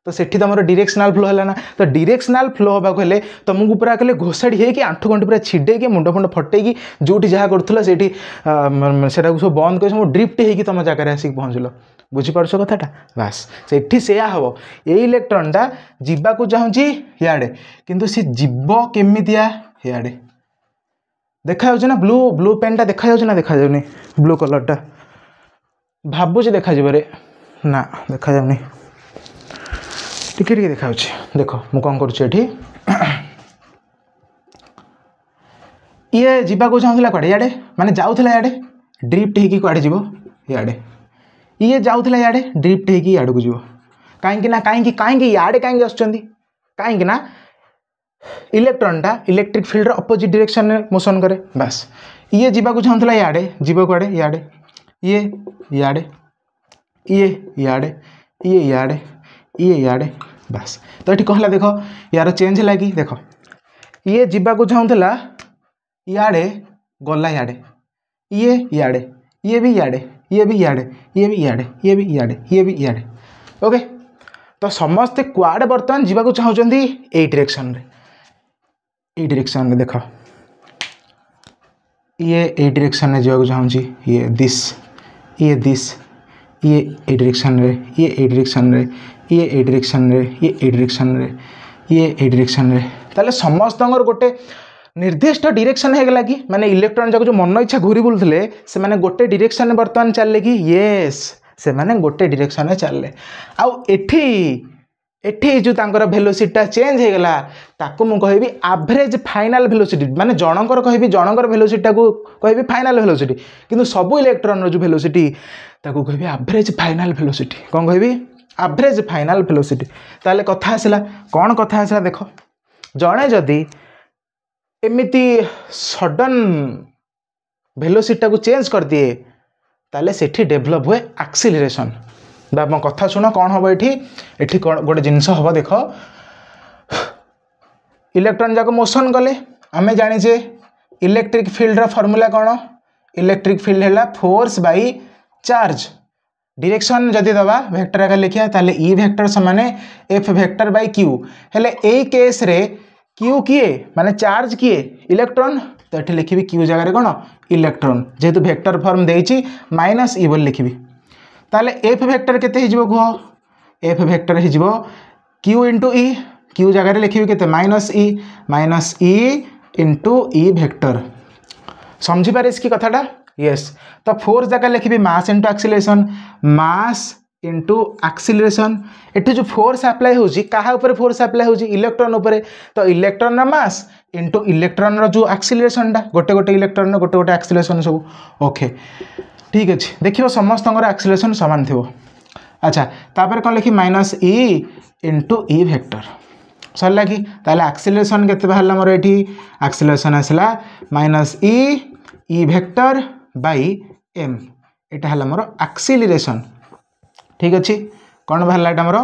तो सेठी तुम डिरेक्शनल फ्लो है ना तो डिरेक्शनल फ्लो होगाक हेले तुमको पूरा कले घोषाड़ी होगी आंठू गंठी पूरा छिड़ेकी मुंड फुंड फटेगी जो जहाँ करूँ से सब बंद कर ड्रिफ्ट होगी तुम जगह आसिक पहुँचल बुझीपार कथाटा बास से सेया हम ये इलेक्ट्रॉनटा जावाक चाहूँगी इे किंतु सी जीव केमितिया इे देखा ना ब्लू ब्लू पेन टा देखा ना देखा जाऊनी ब्लू कलरटा भावुँ देखा ना देखा जाऊनी टिके टिके देखा देख मु कौन करुँची ये जावाक चाहूला कड़े इे माने जाऊला इे ड्रिफ्ट होगी कड़े जीव इे ये जाऊला इे ड्रिफ्ट होगी इे को जीव कहीं कहीं इे कहीं आसुँच इलेक्ट्रॉनटा इलेक्ट्रिक फील्ड अपोजिट डायरेक्शन में मोशन करे बास ये जावाक चाहूला इे जीव कड़े इे ये इे ये इे ये बास तो ये कहला देख यार चेंज है कि देख ये जावाक चाहूला इे गला इे ये भी इे ये भी इे ये भी इे ये भी इे ये भी इे ओके तो समस्ते कुआडे बर्तमान जावाक चाहते ये डायरेक्शन रे देख ये डायरेक्शन में जावाक चाहूँगी ये दिस ये डायरेक्शन रे ये डायरेक्शन रे ये डायरेक्शन रे ये डायरेक्शन रे ये डायरेक्शन रे ताले समस्त गोटे निर्दिष्ट डायरेक्शन होगा कि माने इलेक्ट्रॉन जाक जो मन इच्छा घूरी बुलूले से माने गोटे डायरेक्शन में बर्तमान चलले कि येस से माने गोटे डायरेक्शन में चलले आउ एठी जो तांकर वेलोसिटी चेंज हो गला ताको मु कहबी एवरेज फाइनल वेलोसिटी माने जनकर कहबी जनकर वेलोसिटी को कहबी फाइनल वेलोसिटी किंतु सब इलेक्ट्रॉन रो जो वेलोसिटी ताको कहबी एवरेज फाइनल वेलोसिटी कौन कहबी एवरेज फाइनल वेलोसिटी ताले कथा आसला कौन कथा आसला देख जड़े जदि एमिति सडन वेलोसिटी को चेंज कर दिए ताले सेठी डेभलप हुए एक्सीलरेशन मो कथा शुण कौन हम ये गोटे जिनस हम देख इलेक्ट्रॉन जाक मोशन कले आम जाचे इलेक्ट्रिक फील्ड रा फॉर्मूला कौन इलेक्ट्रिक फील्ड है फोर्स बाय चार्ज डायरेक्शन जदि दबा वेक्टर आगे लिखिया ताले ई वेक्टर समान एफ वेक्टर बाय क्यू हेले ए केस रे क्यू किए माने चार्ज किए इलेक्ट्रॉन तो ये लिखी क्यू जगह कौन इलेक्ट्रॉन जेहेतु वेक्टर फॉर्म देछि माइनस ई बोल लिखी ताले एफ वेक्टर केते हिजबो कह एफ वेक्टर हिजबो क्यू इंटू ई क्यू जगह लिखी केते minus E into E vector समझी पारे इसकी कथाटा यस तो फोर्स जगह लिखी mass into acceleration mass into acceleration एठी जो फोर्स अप्लाई होजी कहा ऊपर फोर्स अप्लाई होजी इलेक्ट्रॉन ऊपर तो इलेक्ट्रॉन मास इंटू इलेक्ट्रॉन जो एक्सीलरेशन टा गोटे गोटे इलेक्ट्रॉन गोटे गोटे एक्सीलरेशन सब ओके ठीक अच्छे देखिए समस्त एक्सीलरेशन सामान थी अच्छा तापर कौन लिखी minus E into E vector सरला कि ताले एक्सीलरेशन केते बाहरला मोर एठी एक्सीलरेशन आसला minus E vector by M एटा हला मोर एक्सीलरेशन ठीक अच्छे कौन बाहरला एटा मोर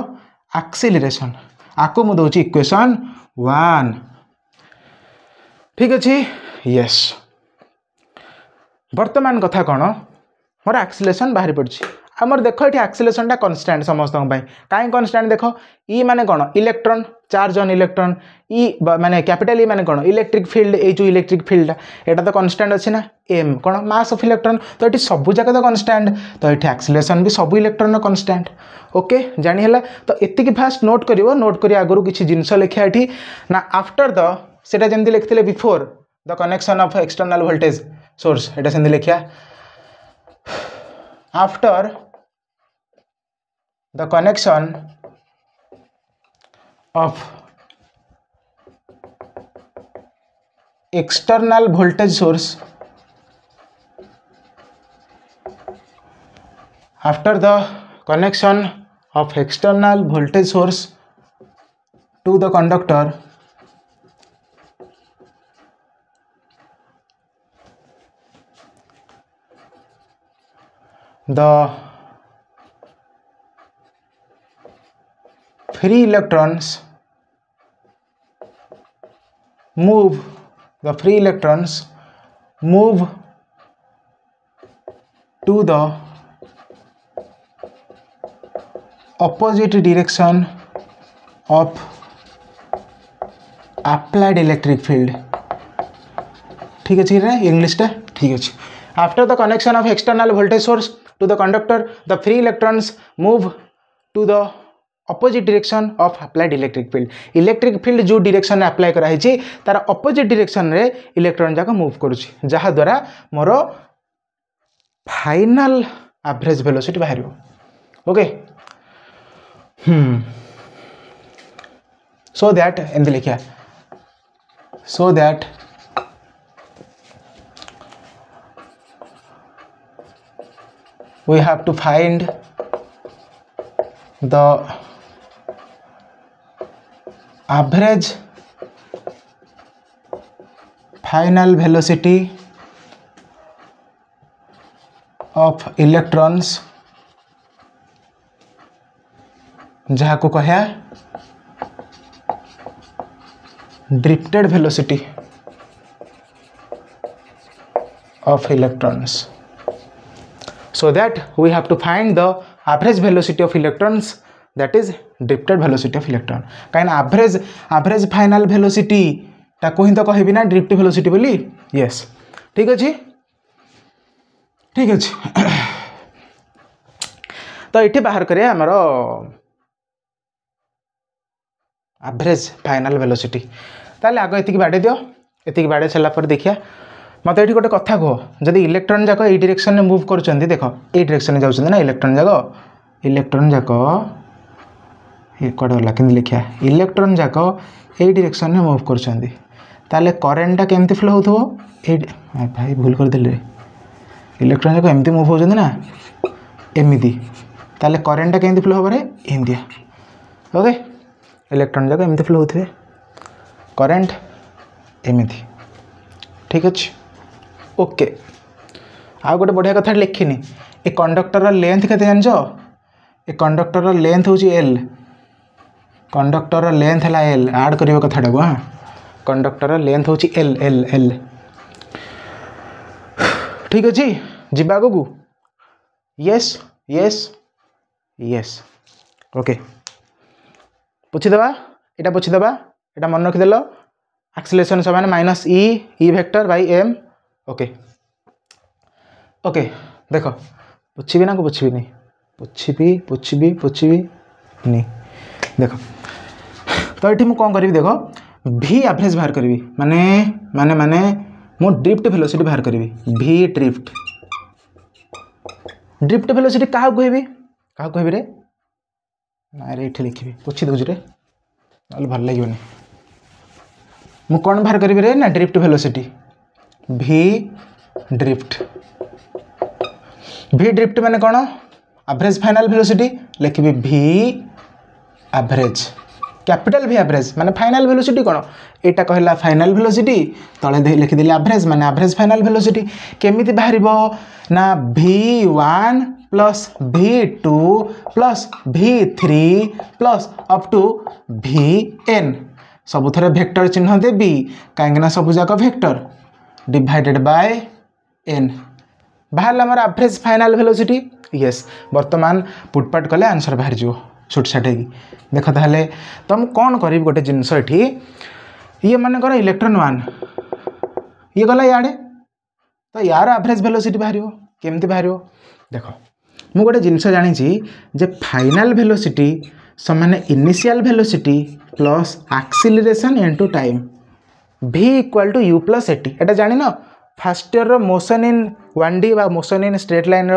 एक्सीलरेशन आको मु दउची इक्वेशन 1 ठीक अच्छे यस वर्तमान कथा कौन मोर एक्सीलरेशन बाहरी पड़ी आमर देख ये एक्सीलरेशन टा कन्स्टांट समस्त कहीं कन्स्टांट देख ई माने कौन इलेक्ट्रॉन चार्ज ऑन इलेक्ट्रॉन ई माने कैपिटल ई माने कौन इलेक्ट्रिक फील्ड ये जो इलेक्ट्रिक फील्ड एटा तो कन्स्टांट अच्छे ना एम कौन मास ऑफ इलेक्ट्रॉन तो ये सब जगह तो कन्स्टांट तो ये एक्सीलरेशन भी सब इलेक्ट्रॉन कन्स्टांट ओके जानी है तो एति फास्ट नोट कर आगु किसी जिनस लिखा ये ना आफ्टर द सेटा जमी लिखते before the connection of external voltage source एटा से लिखा after the connection of external voltage source after the connection of external voltage source to the conductor the free electrons move to the opposite direction of applied electric field. ठीक है ना English टा ठीक अच्छे. After the connection of external voltage source to the conductor the free electrons move to the opposite direction of applied electric field. Electric field जो direction में apply कराई तार अपोजिट डायरेक्शन रे इलेक्ट्रॉन जाक मूव करुच्ची जहाँ द्वारा मोर फाइनल एवरेज वेलोसिटी बाहर. ओके सो दैट एमती लिखा so that we have to find the average final velocity of electrons जहाँ को कहा drifted velocity of electrons. So that we have to find the average velocity of electrons, that is drifted velocity of electron. कहीं average final velocity ताको ही तो कहबी ना drift velocity बोली. yes ठीक अच्छे ठीक अच्छे. तो ये बाहर करें आमर average final velocity. ताले आगे इतनी बाड़े दियो इतनी बाड़े सारा पर देखिया मत ये गोटे कथा कह जदि इलेक्ट्रॉन जाक ये डायरेक्शन में मूव कर देख ये डायरेक्शन जाऊँ ना इलेक्ट्रॉन जाक ये कड़े गला कि लिखा इलेक्ट्रॉन जाक ये डायरेक्शन में मूव कर करेन्टा केमती फ्लो हो भाई भूल करदे इलेक्ट्रॉन जाक एमती मूव होती ना एमती करेन्टा केमती फ्लो हम एमती. ओके इलेक्ट्रॉन जाक एमती फ्लो होते करेन्ट एमती ठीक अच्छे. ओके आ गोटे बढ़िया कथा लिखिनी ए कंडक्टर लेंथ के जान ए कंडक्टर लेंथ हूँ एल कंडक्टर लेंथ है एल आड कर कथा हाँ कंडक्टर लेंथ हूँ एल एल एल ठीक अच्छे जीवा आगू यस यस यस. ओके पुछीदे यहाँ पुछीदे यहाँ मन रखिदेल एक्सीलरेशन समान minus E vector by M. Okay okay देख पुछी ना को पुछी नहीं पुछी नहीं देख तो ये मुझे कौन करी देख भी एवरेज बाहर करी माने माने माने मो ड्रिफ्ट वेलोसिटी बाहर करी भी ड्रिफ्ट वेलोसिटी क्या कहबी रे ना रे ये लिखी पुछी दूसरी रे ना भल लगे मु कौन बाहर करी रे ना ड्रिफ्ट वेलोसिटी भी ड्रिफ्ट माने कौन एवरेज फाइनल वेलोसिटी लिखी भी एवरेज कैपिटल भी एवरेज माने फाइनल वेलोसिटी कौन एटा कहला फाइनल वेलोसिटी तले लिखिदेली एवरेज माने एवरेज फाइनल वेलोसिटी केमिति बाहर ना v1 plus v2 plus v3 plus up to vn सबु थरे वेक्टर चिन्ह देवी कहीं सबू जाक वेक्टर डिवाइडेड बाय n बाहर आमर एवरेज फाइनल वेलोसिटी. यस वर्तमान पुटपाट कले आंसर बाहर जो छुट छाट देख ताले तो मुझे कौन करी गोटे जिनस ये मानकर इलेक्ट्रॉन 1 ये गला याडे तो यार एवरेज वेलोसिटी बाहर केमती बाहर देख मु गोटे जिनस जानी जे फाइनल वेलोसिटी समान initial velocity plus acceleration into time v equal to u plus A T एटा जानी न फास्ट ईयर मोशन इन 1D बा motion in straight line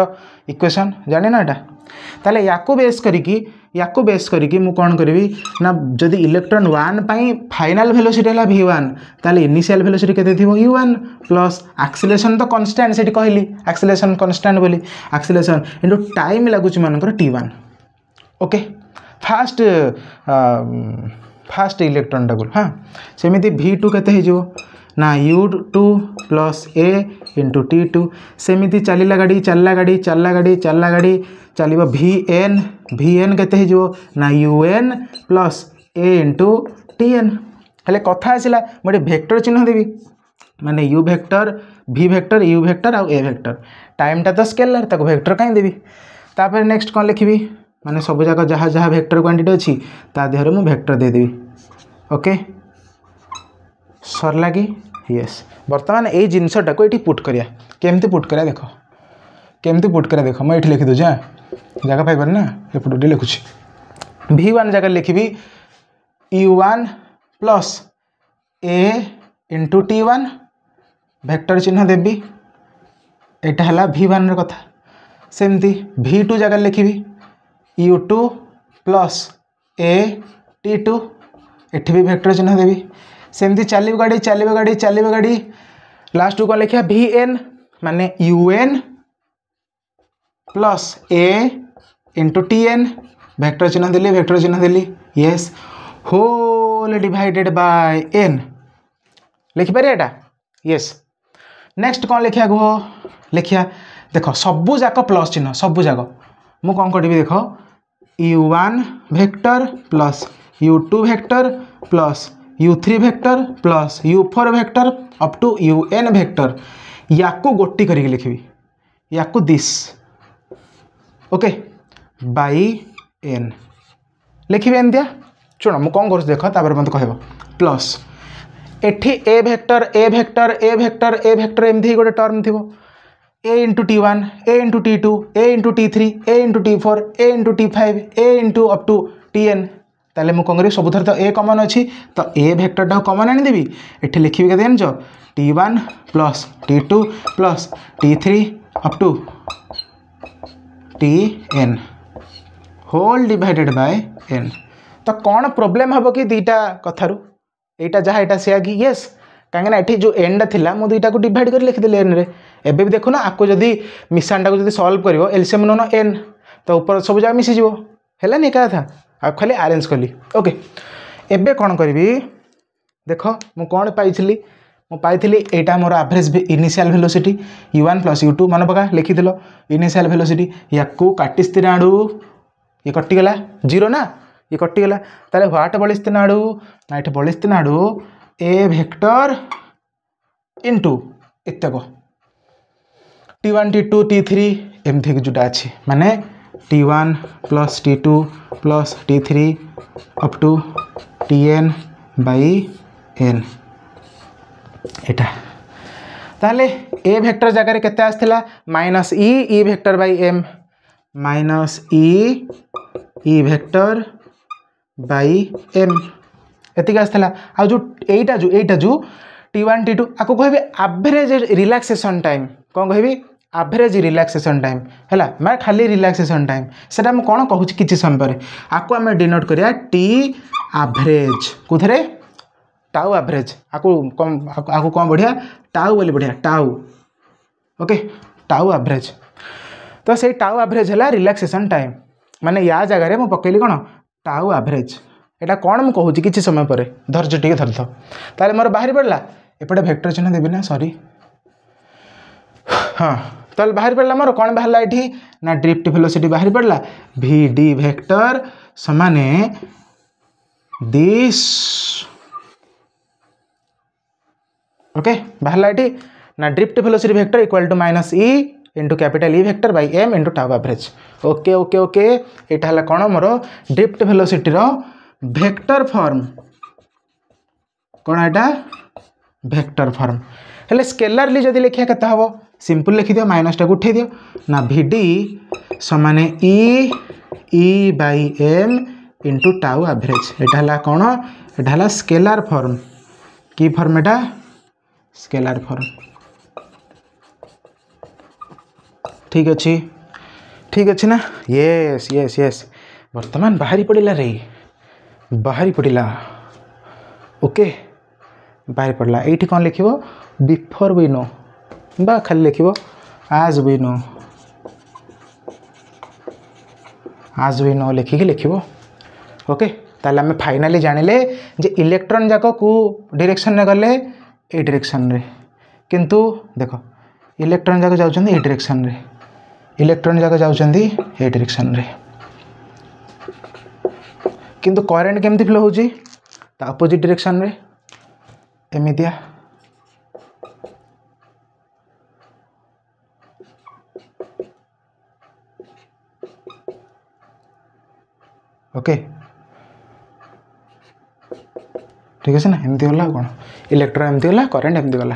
equation जानी ना एटा ताले याको बेस करिकी मु कौन करी ना जदि इलेक्ट्रॉन 1 पाई फाइनल वेलोसिटी है v1 ताले इनिशियल वेलोसिटी केते थिबो u1 प्लस एक्सीलरेशन तो कांस्टेंट सेठी कहली एक्सीलरेशन कांस्टेंट बोली एक्सीलरेशन इनटू टाइम लागुची मानकर t1. ओके फास्ट इलेक्ट्रॉन टाक हाँ सेमती v2 केते हो ना U2 plus A into T2 सेमती चलला गाड़ी चलला गाड़ी चलला गाड़ी चलला गाड़ी चलो VN केते हो ना UN plus A into TN हेले कथा आसला मोटे वेक्टर चिन्ह देवी माने U vector V vector U vector आउ A वेक्टर टाइमटा तो स्केलर ताको वेक्टर कहीं देवी तापर नेक्स्ट कौन लिखी माने सब जाक जहाँ जहाँ वेक्टर क्वांटिटी अच्छी ता देहरे मु वेक्टर दे देवी ओके सरला कि यस बर्तमान ये जिनसटा को ये पुट करिया केमती पुट करिया देख केमती पुट करिया देख मुझे लिखी दूसरी हाँ जगह पाइबार ना एपटे लिखुची V1 जगह लिखी U1 plus A into T1 vector चिन्ह देवी यहाँ है V1 कथा सेमती V2 जगह लिखी U2 प्लस A T2 एठी भी वेक्टर चिन्ह देवी सेमती चलो गाड़ी लास्ट कौन लिखा VN माने UN plus A into TN vector चिन्ह देली yes whole divided by N लिखिपारे एटा यस नेक्स्ट कौन लिखा कह लिखिया देख सबू जाक प्लस चिन्ह सबू जाक मु कौन करी देख U1 vector plus U2 vector plus U3 vector plus U4 vector up to UN vector याकू गोटी करके लिखी याकू दिस ओके बाई N लिखी एमतिया शुण मु कौन कर देख तापर मत कह प्लस एठी A वेक्टर एमती गोटे टर्म थी A into T1 A into T2 A into T3 A into T4 A into T5 A into up to TN ताले मु कौन करी सबुथर तो A कमन अच्छी तो A वेक्टर कमन आनीदेवी ये लिखी के जान T1 plus T2 plus T3 up to TN whole divided by N तो कौन प्रोब्लेम हम कि दुईटा कथारू एटा जहाँ एटा से कि येस कहीं ये जो एंडा थिला मु दुईटा को डिवाइड कर लिखिदेली एन रे एबे भी देखो ना आपको जदि मिसानटा को जदि सॉल्व करिवो एलसीएम नोनो N तो ऊपर सब जगह मिसी जीवो हेलानी एका था आ खाली अरेंज कली ओके एबे कौन करी देख मु कौन पाई मु पाई एटा मोर average initial velocity U1 plus U2 मन पका लिखिदेल इनिशियल वेलोसिटी या काटिस्तीन आड़ू ये कटिगला जीरो ना ये कटिगला ताले ह्वाट बलिस्तीन आड़ू ना ये बलिस्तीन आड़ू A vector into एतक T1 T2 T3 एमती जोटा अच्छी माने T1 plus T2 plus T3 up to TN by N एटा ताले A वेक्टर जगह केते आसथिला minus E vector by M minus E vector by M एतिक आसथिला आ जो एटा जो T1 T2 आपको कहबे एवरेज रिलैक्सेशन टाइम कौन कहबी एवरेज रिलैक्सेशन टाइम है मैं खाली रिलैक्सेशन टाइम से कौन कहूँ किसी समय पर आपको आम डिनोट करिया टी एवरेज कुथरे टाउ एवरेज आपको कौन बढ़िया टाउ बोली बढ़िया टाउ ओके टाउ एवरेज तो से टाउ एवरेज है रिलैक्सेशन टाइम माने या जगह मैं पकेली कौन टाउ एवरेज एटा कौन मुझे कहूँ किसी समय पर धैर्य टे धरथ ताले मोर बाहरी पड़ा एपटे वेक्टर चिन्ह देवी ना सॉरी हाँ तो बाहरी पड़ा मोर कौन बाहर ये ना ड्रिफ्ट वेलोसिटी बाहरी पड़ा VD वेक्टर समाने दिस ओके बाहर ये ना drift velocity vector equal to minus E into capital E vector by M into tau average okay okay okay यहाँ है कौन मोर ड्रिफ्ट वेलोसिटी वेक्टर फॉर्म कौन एटा वेक्टर फॉर्म हेले स्केलरली जदि लिखिया केता हबो सिंपल लिखि दियो माइनस टा उठे दियो ना VD समाने E by M into tau average एटा हला कौन एटा हला स्केलर फॉर्म की फॉर्म एटा स्केलर फॉर्म ठीक अच्छी ना यस यस यस वर्तमान बाहरी पड़िला रे बाहरी पड़िला ओके बाहरी पड़ला ये कौन लिखिबो बिफोर वी नो बा खाली लिखिबो आज वी नो लिखिकी लिखिबो ओके ताले हमें फाइनाली जानिले जे इलेक्ट्रॉन जाक को डायरेक्शन ने गले ए डायरेक्शन रे, किंतु देख इलेक्ट्रॉन जाक जाउछन्ती ए डायरेक्शन रे, इलेक्ट्रॉन जाक जाउछन्ती ए डायरेक्शन रे, किंतु करंट केमती फ्लो होची ता अपोजिट डायरेक्शन रे एमितिया। ओके ठीक अच्छे ना, एमती गला कौन इलेक्ट्रॉन एमती गला करंट एमती गला।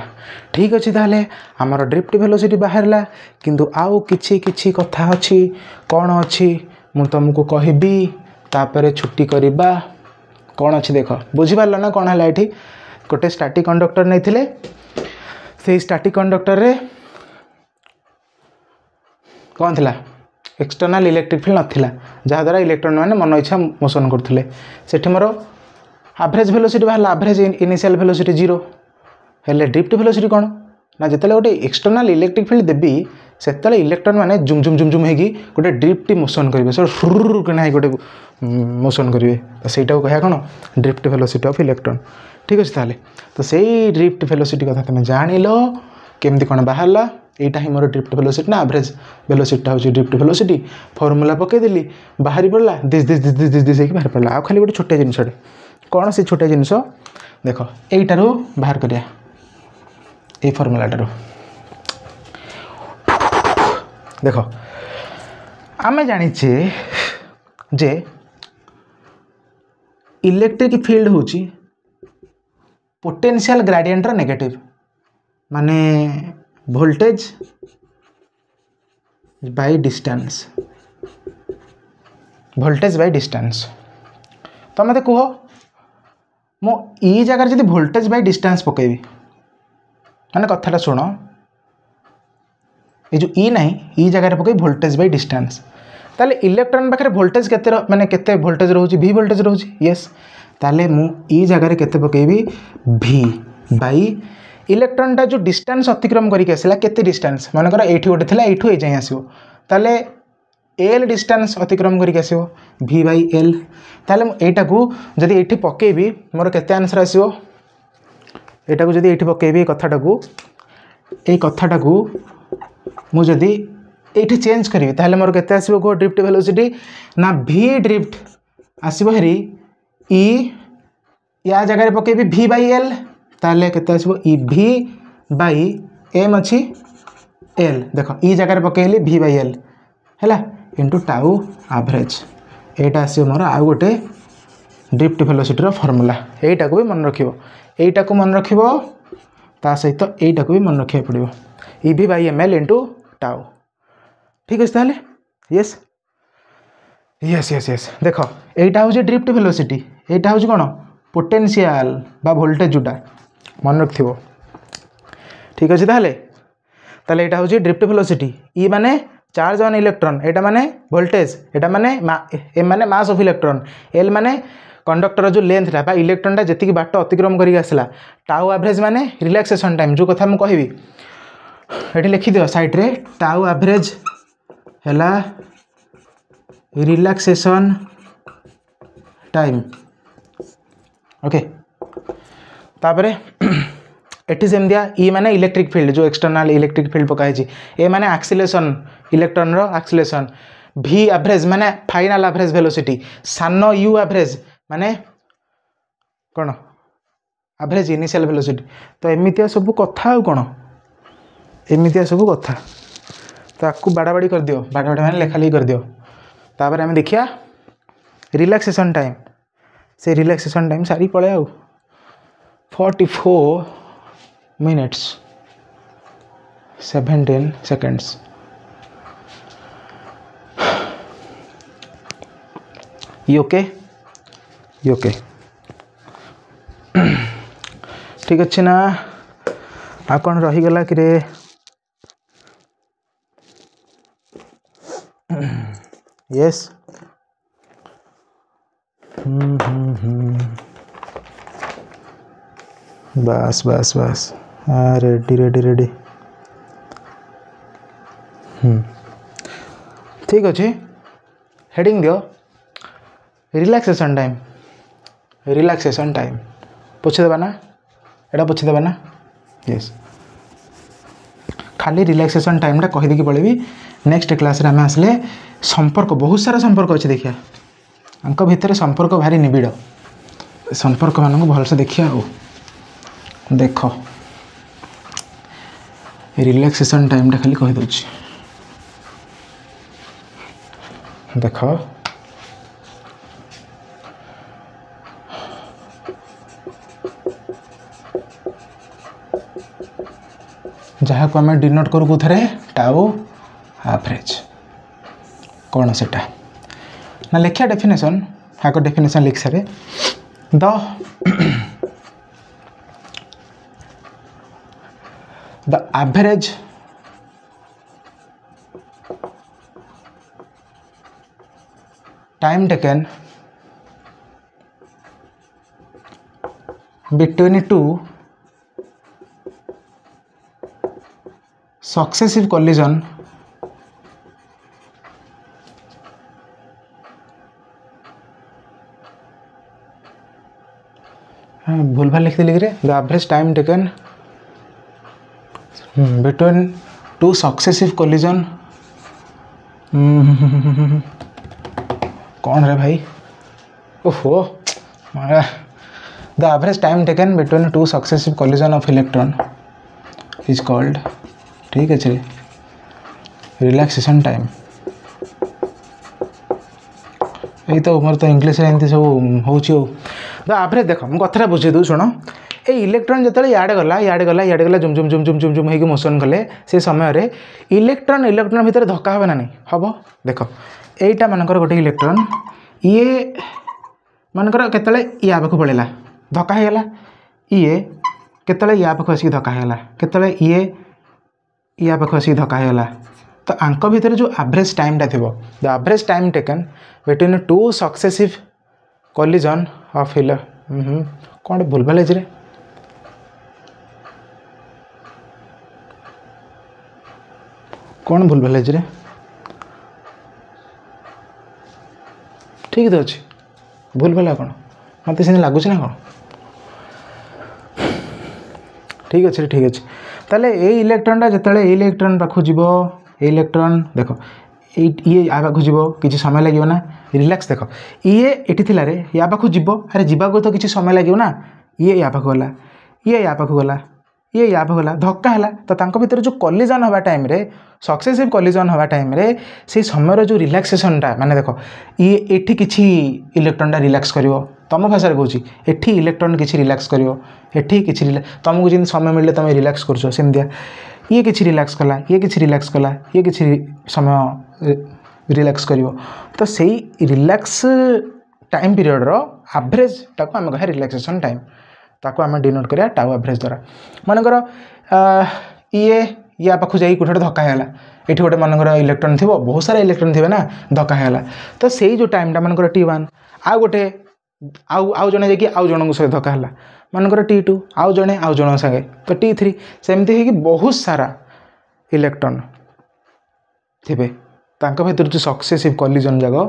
ठीक अच्छे ताहले आमर ड्रिफ्ट वेलोसिटी बाहरला, किंतु आउ किछि किछि कथा अछि कौन अछि मु तुमको कहबी तापरे छुट्टी करबा। कौन अच्छी देख बुझीपार ना कौन है ये गोटे स्टैटिक कंडक्टर नहीं थिले, से स्टैटिक कंडक्टर रे कौन थिला एक्सटर्नल इलेक्ट्रिक फील्ड नथिला, जहाँद्वारा इलेक्ट्रॉन मैंने मन इच्छा मोशन करते सेठी मोर एवरेज वेलोसिटी बाहर, एवरेज इनिशियल वेलोसिटी 0 हेले ड्रिफ्ट वेलोसिटी कौन ना जिते गोटे एक्सटर्नल इलेक्ट्रिक फील्ड देवी से इलेक्ट्रॉन मैंने झुम झुम झुम झुम होगी गोटे ड्रिफ्ट मोशन करेंगे, सब फुर कि गोटे मोशन करेंगे, तो सहीटा कह कौन ड्रिफ्ट वेलोसिटी ऑफ इलेक्ट्रॉन। ठीक अच्छे ताले तो सही ड्रिफ्ट वेलोसिटी कथा तुम जान लो केमती कौन बाहर, यहाँ ही मोर ड्रिफ्ट वेलोसिटी ना एवरेज वेलोसिटी हूँ ड्रिफ्ट वेलोसिटी। फॉर्मूला पकईदेली बाहरी पड़ा this this this this this this बाहर पड़ा। आ खाली गोटे छोटे जिनटे कौन से छोटे जिनस देख यहीटारू बाहर करिया ये फॉर्मूलाटारू देख आमे जानिचे जे इलेक्ट्रिक फील्ड होची पोटेंशियल ग्रेडियंट रा नेगेटिव माने voltage by distance, voltage by distance. तो मत कह मो ई जगह जब वोल्टेज बाय डिस्टेंस पकेबी माने कथाटा शुण, ये जो ई ना ई जगह पकई वोल्टेज बाय डिस्टेंस, ताले इलेक्ट्रॉन पाखे वोल्टेज केते माने केते वोल्टेज रोची वी वोल्टेज रोची यस, ताले मु ई जगह केते पकेबी वी बाय इलेक्ट्रॉन टा जो डिस्टेंस अतिक्रम करके आसला केते डिस्टेंस मानकर एठी गोटे थिला एठू ए जाय आसीबो, ताले एल डिस्टेंस अतिक्रम करके आसीबो वी बाय एल। ताले एटा को जदि एठी पकेबी मोर केते आंसर आसीबो, एटा को जदि एठी पकेबी ए कथाटा को मु जदि एठी चेंज करी ताले मोर केते आसीबो को ड्रिफ्ट वेलोसिटी ना वी ड्रिफ्ट आसीबो हेरी ई या जगह पकेबी वी बाय एल, ताले केते आसीबो ई वी बाय एम अच्छी एल। देख ई जगह पकेली वी बाय एल है इंटू टाउ एवरेज, एटा आसीबो मोर आ गोटे ड्रिफ्ट वेलोसिटी रो फॉर्मूला। एटा को भी मन रखिबो, एटा को मन रखिबो ता सहित एटा को भी मन रखिया पड़िबो E V by M L into tau. ठीक अछि ताले यस यस यस यस देख एटा हूँ ड्रिफ्ट वेलोसिटी, एटा हूँ कौन पोटेंशियल बा वोल्टेज जोटा मन रखिबो। ठीक अच्छे ताले ताले एटा हूँ ड्रिफ्ट वेलोसिटी, ई माने चार्ज ऑन इलेक्ट्रॉन, एटा माने वोल्टेज, एटा माने एम माने मास ऑफ इलेक्ट्रॉन, एल माने कंडक्टर जो लेंथ बा इलेक्ट्रॉन टा जति बाट अतिक्रम करके आसला, टाउ एवरेज माने रिलैक्सेशन टाइम जो कथा मु कहबी एठी लिखि दियो साइड रे टाउ एवरेज हैला रिलैक्सेशन टाइम। ओके तापरे एटी सेमदिया ई माने इलेक्ट्रिक फील्ड जो एक्सटर्नल इलेक्ट्रिक फील्ड पकाई, ए माने एक्सीलरेशन इलेक्ट्रॉन रो एक्सीलरेशन, वी एवरेज माने फाइनल एवरेज वेलोसिटी, सानो यू एवरेज माने कौन एवरेज इनिशियल वेलोसिटी। तो एमितिया सब कथा कौन एमितिया सब कथा, तो आपको बाड़ाबाड़ी कर दियो, बाड़ाबाड़ी माने लेखा लिखी कर दियो। तापर आम देखिया रिलैक्सेशन टाइम, से रिलैक्सेशन टाइम सारी पड़े आउ 44 minutes 17 seconds। ये ओके ठीक अच्छे ना। आ कौन रहीगला कि रे यस बस बस बस हाँ रेडी रेडी रेडी ठीक अच्छे। हेडिंग दियो रिलैक्सेशन टाइम, रिलैक्सेशन टाइम पूछे देबा ना, एटा पूछे देबा ना। यस खाली रिलैक्सेशन टाइम कहीदेकी पड़ेबी नेक्स्ट क्लास आम आसले संपर्क बहुत सारा संपर्क अच्छे देखिए अंक भितर संपर्क भारी निबिड़ संपर्क मान भलसे देखिए देख रिलैक्सेशन टाइम खाली कहीदे देख जहाँ को आम डिनोट करूँ कौन टाउ एवरेज कौन से ना लिखा डेफिनेशन आग डेफिनेशन लिख सारे the average time taken between two successive collision भूल भाल लिखते लिखे the average time taken between two successive collision कौन रे भाई ओहो the average time taken between two successive collision of electron is called ठीक है रिलैक्सेशन टाइम यही तो मोर तो इंग्लीश एमती सब हो द एवरेज देख मुझे कथा बुझे दूँ शुण ये इलेक्ट्रॉन जो इयाड़े गला झुम झुम झुम झुम झुम झुम हो मोशन कले से समय इलेक्ट्रॉन इलेक्ट्रॉन भितर धक्का हे ना नहीं हम देख यहीटा मानकर गोटे इलेक्ट्रॉन ये मानकर केतले या पाख पड़ेगा धक्का होगा ये केतले या पाख आसिक धक्का होगा केतले ये या पाख आसिक धक्का होगा तो आंक भितर जो एवरेज टाइमटा थी the average time taken between two successive collision of कौन भूल भाल है कौन भूल भाल है ठीक तो अच्छे भूल भाल कौन मत से लगुच ना कौन ठीक अच्छे ताले ये इलेक्ट्रॉनटा जिते इलेक्ट्रॉन पाखु जीव इलेक्ट्रॉन देख ये या पाखु जीव किसी समय लगे ना रिलैक्स देख ये एटी थिला रे या पाखु जीव अरे जीवाक तो किसी समय लगे ना ये या पाखु गला ये या पाखु गला ये या पाखु गला धक्का है तो तांको भीतर जो कॉलिजन हवा टाइम रे सक्सेसिव कॉलिजन हवा टाइम रे से समय जो रिलैक्सेशनटा माने देख ये एठी किछि इलेक्ट्रॉनटा रिलैक्स करिवो तुम भाषा कहूँ एठी इलेक्ट्रॉन किछि रिलैक्स करिवो एठी किछि तुमको जिन समय मिले तुम रिलैक्स करछो सेमदिया ये किछि रिलैक्स कला ये किछि रिलैक्स कला ये किछि समय रिलैक्स करिवो तो सही रिलैक्स टाइम पीरियड रो एवरेज टाको आम कह रिलैक्सेशन टाइम ताको आम डिनोट करिया टाउ एवरेज द्वारा मानकर ये या पाखु जाई कोठे धक्का हैला एठी गोटे मानकर इलेक्ट्रॉन थिबो बहुत सारा इलेक्ट्रॉन थिबे ना धक्का हैला तो सही जो टाइमटा मानकर T1 आ गोटे आउ जने जाकि आउ जनक सहित धक्का हैला मानकर T2 आउ जने आउ जन संगे तो T3 सेमती है कि बहुत सारा इलेक्ट्रॉन थिबे तांका भीतर जो सक्सेसिव कॉलिजन जागो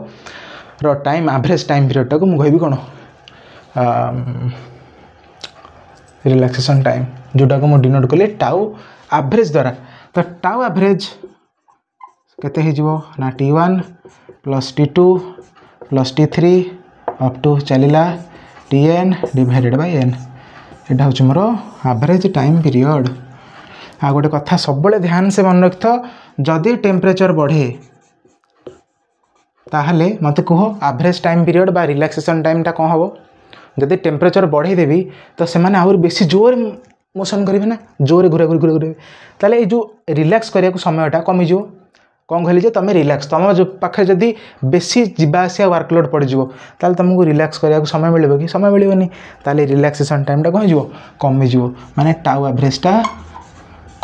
रो टाइम एवरेज टाइम पीरियड टाको मु कहबी कोन रिलैक्सेशन टाइम जोटा को मु डिनोट कले टाउ एवरेज द्वारा तो टाउ एवरेज केते ही जीवो ना T1 plus T2 plus T3 up to चलिला Tn डिवाइडेड बाय n एटा हूँ मोर एवरेज टाइम पीरियड आ गोटे कथा सब ध्यान से मन रख जदि टेम्परेचर बढ़े ताहले मत कह एवरेज टाइम पीरियड बा रिलैक्सेशन टाइमटा कौन हम जदि टेम्परेचर बढ़ेदेवी तो से आहुरी बेसी जोर मोशन करेंगे ना जोर घुरा घुरी घुरा घुरे ताले ये जो रिलैक्स करने समयटा कमिज कौन कहली तुम रिलैक्स तुम जो पाखे जदि बेसी जावासिया वर्कलोड पड़ो ताले तुमको रिलैक्स करने समय मिले कि समय मिलनी ताले रिलैक्सेशन टाइमटा कौन हो कमिज माने टाउ एवरेजटा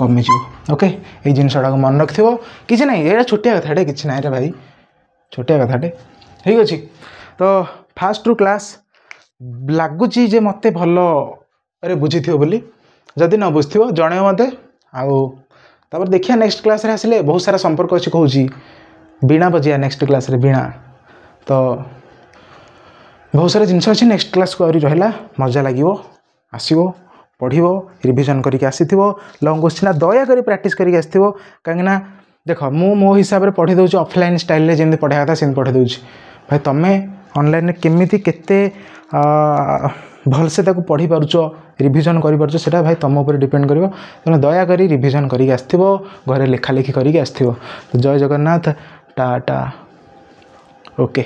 कमिज ओके ये जिनटा को मन रखियो कि ना ये छोटिया कथाटे कि ना भाई छोटिया कथाटे ठीक अच्छे तो फास्ट रु क्लास लगुच जे मत भल बुझी थी बोली जदि न बुझ जन मत आपर देखिए नेक्स्ट क्लास रे आसिले बहुत सारा संपर्क अच्छी कहूँ बीणा बजिया नेक्स्ट क्लास रे बीणा तो बहुत सारा जिनस अच्छी नेक्स्ट क्लास को आहरी रहा मजा लगे आसो पढ़ो रिविजन करके आसीथिबो लॉन्ग क्वेश्चन दयाकोरी प्रैक्टिस करके आसीथिबो कहीं देख मो हिसाब से पढ़ी दूँ ऑफलाइन स्टाइल जमी पढ़ाया था सेम पढ़ी दूँ भाई तुम्हें ऑनलाइन केमिति केते भलसे ताको पढ़ी पारुछ रिविजन करि पारुछ सेटा भाई तुम ऊपर डिपेंड करिवो तेणु दयाकोरी रिविजन करके आसीथिबो घरे लेखा लेखी करके आसीथिबो। तो जय जगन्नाथ टाटा ओके।